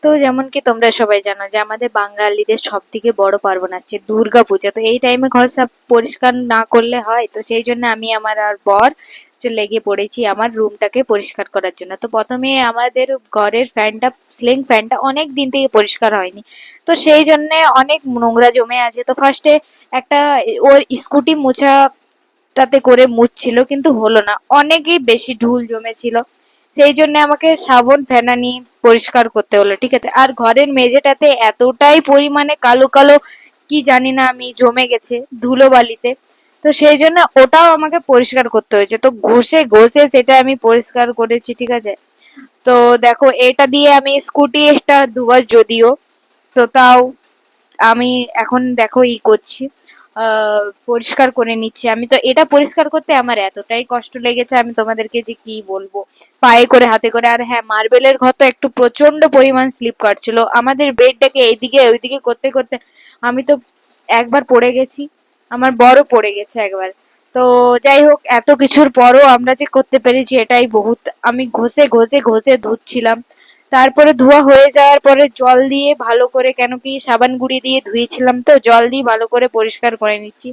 তো যেমন কি তোমরা সবাই জানো যে আমাদের বাঙালিদের সব থেকে বড় পার্বণ আছে দুর্গা পূজা। তো এই টাইমে ঘর সব পরিষ্কার না করলে হয়? তো সেই জন্য আমি আমার আর বর যে লেগে পড়েছি আমার রুমটাকে পরিষ্কার করার জন্য। তো প্রথমে আমাদের ঘরের ফ্যানটা, সিলিং ফ্যানটা অনেক দিন থেকে পরিষ্কার হয়নি। তো সেই জন্য অনেক নোংরা জমে আছে। তো ফার্স্টে একটা ওর স্কুটি মোছাটাতে করে মুছছিল, কিন্তু হলো না, অনেকই বেশি ধুল জমেছিল। সেই জন্য আমাকে সাবন ফেনা নিয়ে পরিষ্কার করতে হলো, ঠিক আছে। আর ঘরের মেঝেটাতে এতটাই পরিমাণে কালো কালো কি জানি না আমি জমে গেছে ধুলো বালিতে। তো সেই জন্য ওটাও আমাকে পরিষ্কার করতে হয়েছে। তো ঘষে ঘষে সেটা আমি পরিষ্কার করেছি, ঠিক আছে। তো দেখো এটা দিয়ে আমি স্কুটিটা ধোয়া যদিও, তো তাও আমি এখন দেখো করছি, পরিষ্কার করে নিচ্ছি। আমি তো এটা পরিষ্কার করতে আমার এতটাই কষ্ট লেগেছে, আমি তোমাদেরকে যে কি বলবো, পায়ে করে হাতে করে। আর হ্যাঁ, মার্বেলের ঘর তো একটু প্রচন্ড পরিমাণ স্লিপ কাটছিল আমাদের বেডটাকে এইদিকে ওইদিকে করতে করতে। আমি তো একবার পড়ে গেছি, আমার বড় পড়ে গেছে একবার। তো যাই হোক, এত কিছুর পরও আমরা যে করতে পেরেছি এটাই বহুত। আমি ঘষে ঘষে ঘষে ধুচ্ছিলাম। তারপরে ধোয়া হয়ে যাওয়ার পরে জল দিয়ে ভালো করে, কেন কি সাবান গুঁড়ি দিয়ে ধুয়েছিলাম, তো জল দিয়ে ভালো করে পরিষ্কার করে নিচ্ছি।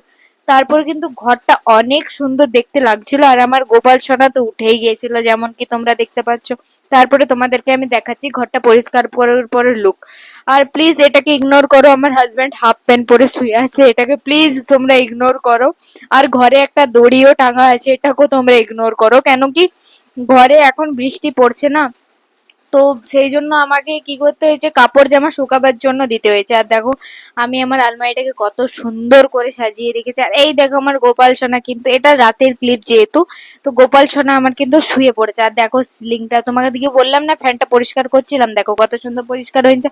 তারপর কিন্তু ঘরটা অনেক সুন্দর দেখতে লাগছিল, আর আমার গোপাল সোনা তো উঠেই গিয়েছিল যেমন কি তোমরা দেখতে পাচ্ছ। তারপরে তোমাদেরকে আমি দেখাচ্ছি ঘরটা পরিষ্কার করার পরে লুক। আর প্লিজ এটাকে ইগনোর করো, আমার হাজবেন্ড হাফ প্যান্ট পরে শুয়ে আছে, এটাকে প্লিজ তোমরা ইগনোর করো। আর ঘরে একটা দড়িও টাঙা আছে, এটাকেও তোমরা ইগনোর করো, কেন কি ঘরে এখন বৃষ্টি পড়ছে না। তো সেই জন্য আমাকে কি করতে হয়েছে, কাপড় জামা শুকাবার জন্য দিতে হয়েছে। আর দেখো আমি আমার আলমারিটাকে কত সুন্দর করে সাজিয়ে রেখেছি। আর এই দেখো আমার গোপাল সোনা, কিন্তু এটা রাতের ক্লিপ যেহেতু, তো গোপাল সোনা আমার কিন্তু শুয়ে পড়েছে। আর দেখো সিলিংটা, তোমাকে দিকে বললাম না ফ্যানটা পরিষ্কার করছিলাম, দেখো কত সুন্দর পরিষ্কার হয়েছে।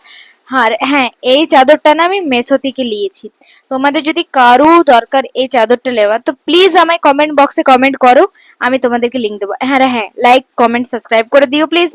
আর হ্যাঁ, এই চাদরটা না আমি মেসো থেকে নিয়েছি। তোমাদের যদি কারো দরকার এই চাদরটা নেওয়ার, তো প্লিজ আমায় কমেন্ট বক্সে কমেন্ট করো, আমি তোমাদেরকে লিঙ্ক দেবো। হ্যাঁ হ্যাঁ, লাইক কমেন্ট সাবস্ক্রাইব করে দিও প্লিজ।